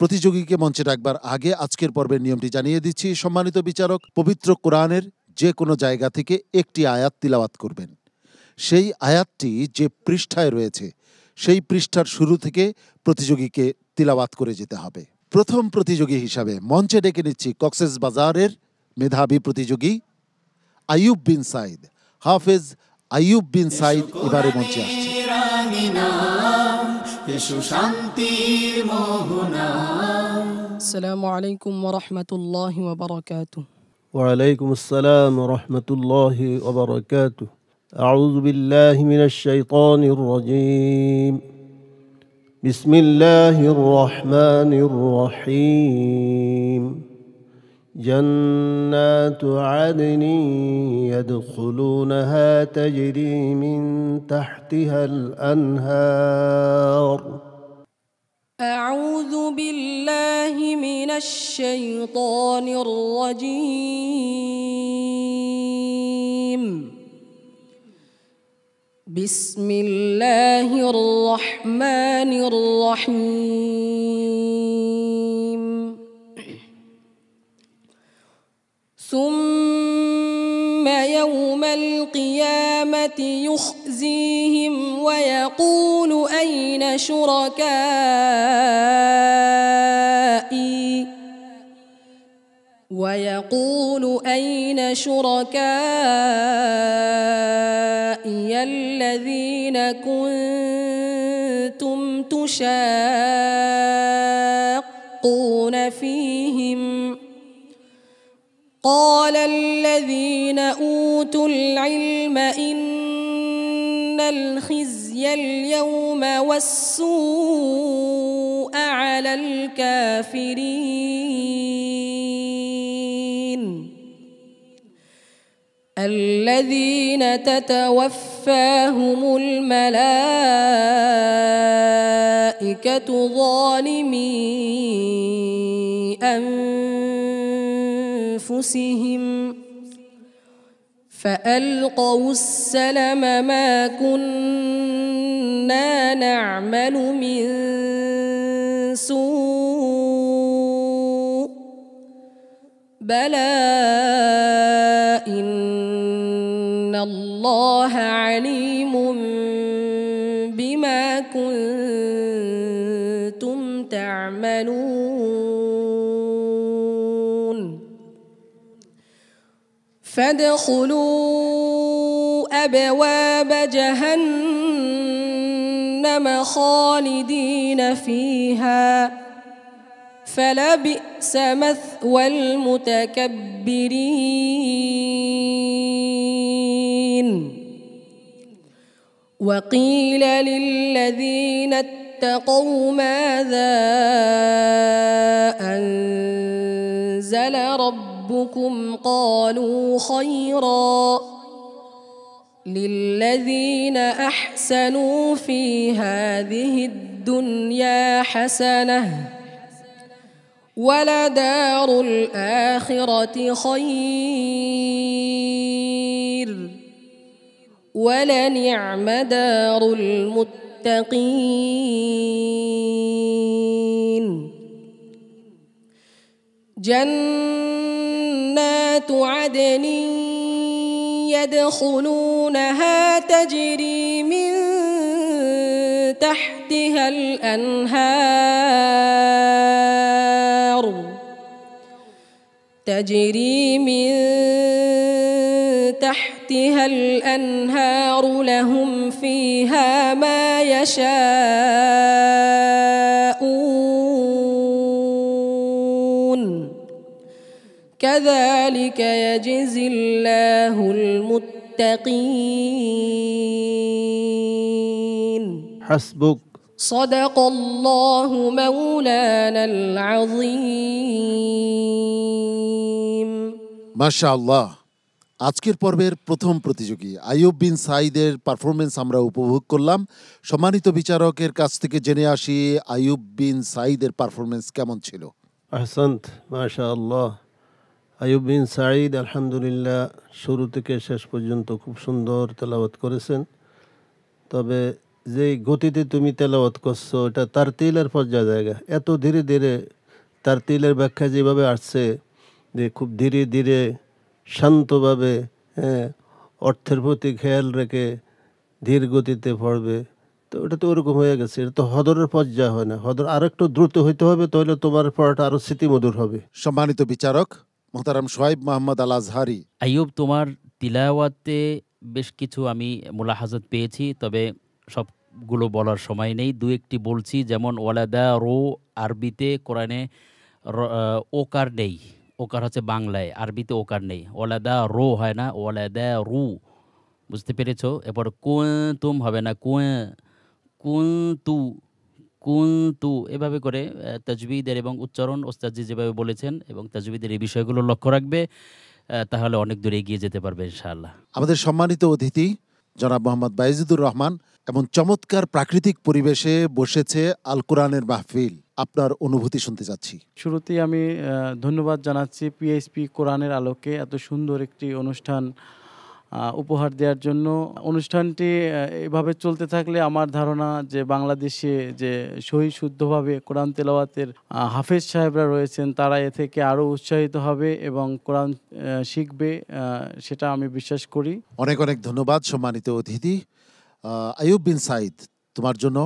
প্রতিযোগীকে মঞ্চে ডাকবার আগে আজকের পর্বের নিয়মটি জানিয়ে দিচ্ছি। সম্মানিত বিচারক, পবিত্র কোরআনের যে কোনো জায়গা থেকে একটি আয়াত তিলাওয়াত করবেন। সেই আয়াতটি যে পৃষ্ঠায় রয়েছে সেই পৃষ্ঠার শুরু থেকে প্রতিযোগীকে তিলাওয়াত করে যেতে হবে। প্রথম প্রতিযোগী হিসাবে মঞ্চে ডেকে নিচ্ছি কক্সবাজারের মেধাবী প্রতিযোগী আইয়ুব বিন সাইদ। হাফেজ আইয়ুব বিন সাইদ এবারে মঞ্চে আসছে। আসসালামু আলাইকুম ওয়া রাহমাতুল্লাহি ওয়া বারাকাতুহু। ওয়া আলাইকুম আসসালাম ওয়া রাহমাতুল্লাহি ওয়া বারাকাতুহু। আউযু বিল্লাহি মিনাশ শাইতানির রাজীম। বিসমিল্লাহির রহমানির রহিম। جنات عدن يدخلونها تجري من تحتها الأنهار. أعوذ بالله من الشيطان الرجيم. بسم الله الرحمن الرحيم. ثم يوم القيامة يخزيهم ويقول أين شركائي الذين كنتم تشاقون فيهم. قال الذين أوتوا العلم إن الخزي اليوم والسوء على الكافرين الذين تتوفاهم الملائكة ظالمي أنفسهم فألقوا السلم ما كنا نعمل من سوء بلى إن الله عليم بما كنتم تعملون. فادخلوا أبواب جهنم خالدين فيها فلبئس مثوى المتكبرين. وقيل للذين اتقوا ماذا أنزل ربكم قالوا خيرا للذين أحسنوا في هذه الدنيا حسنة ولدار الآخرة خير ولنعم دار المتقين. جنات عدن يدخلونها تجري من تحتها الأنهار لهم فيها ما يشاءون كذلك يجزي الله المتقين. حسبك. صدق الله مولانا العظيم. মাশাআল্লাহ। আজকের পর্বের প্রথম প্রতিযোগী আইয়ুব বিন সাইদের পারফরমেন্স আমরা উপভোগ করলাম। সম্মানিত বিচারকের কাছ থেকে জেনে আসি আইয়ুব বিন সাইদের পারফরমেন্স কেমন ছিল। আহসান্ত, মাশাআল্লাহ। আইয়ুব বিন সাইদ আলহামদুলিল্লাহ শুরু থেকে শেষ পর্যন্ত খুব সুন্দর তেলাওয়াত করেছেন। তবে যে গতিতে তুমি তেলাওয়াত করছো এটা তারতিলের পর্যায়ে জায়গা। এত ধীরে ধীরে তারতিলের ব্যাখ্যা যেভাবে আসছে যে খুব ধীরে ধীরে শান্তভাবে, হ্যাঁ, অর্থের প্রতি খেয়াল রেখে ধীর গতিতে পড়বে, তো ওটা তো ওরকম হয়ে গেছে। এটা তো হদরের পর্যায়ে হয় না, হদর আরেকটু দ্রুত হইতে হবে, তাহলে তোমার পড়াটা আরো স্মৃতিমধুর হবে। সম্মানিত বিচারক মোহতারাম সোহাইব মোহাম্মদ আল আজহারি, আইয়ুব, তোমার তিলাওয়াতে বেশ কিছু আমি মুলাহাজাত পেয়েছি, তবে সবগুলো বলার সময় নেই। দু একটি বলছি, যেমন ওয়ালাদা রো আরবিতে, কোরআনে ওকার নেই। ওকার হচ্ছে বাংলায়, আরবিতে ওকার নেই। ওয়ালাদা রো হয় না, ওয়ালাদা রু, বুঝতে পেরেছ? এরপর কুনতুম হবে না, কুনতু, কুনতু, এভাবে করে তাজবিদের এবং উচ্চারণ ওস্তাদজি যেভাবে বলেছেন এবং তাজবিদের এই বিষয়গুলো লক্ষ্য রাখবে, তাহলে অনেক দূরে এগিয়ে যেতে পারবে ইনশাআল্লাহ। আমাদের সম্মানিত অতিথি জনাব মোহাম্মদ বাইজিদুর রহমান, এমন চমৎকার প্রাকৃতিক পরিবেশে বসেছে আল কোরআনের মাহফিল, আপনার অনুভূতি শুনতে চাচ্ছি। শুরুতেই আমি ধন্যবাদ জানাচ্ছি পিএইচপি কোরআনের আলোকে এত সুন্দর একটি অনুষ্ঠান উপহার দেওয়ার জন্য। অনুষ্ঠানটি এভাবে চলতে থাকলে আমার ধারণা যে বাংলাদেশে যে সহি শুদ্ধভাবে কোরআন তেলাওয়াতের হাফেজ সাহেবরা রয়েছেন, তারা এ থেকে আরও উৎসাহিত হবে এবং কোরআন শিখবে, সেটা আমি বিশ্বাস করি। অনেক অনেক ধন্যবাদ সম্মানিত অতিথি। আইয়ুব বিন সাইদ, তোমার জন্য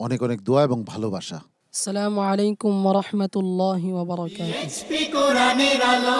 অনেক অনেক দোয়া এবং ভালোবাসা। আসসালামু আলাইকুম ওয়া রাহমাতুল্লাহি ওয়া বারাকাতুহু। কোরআনের আলো।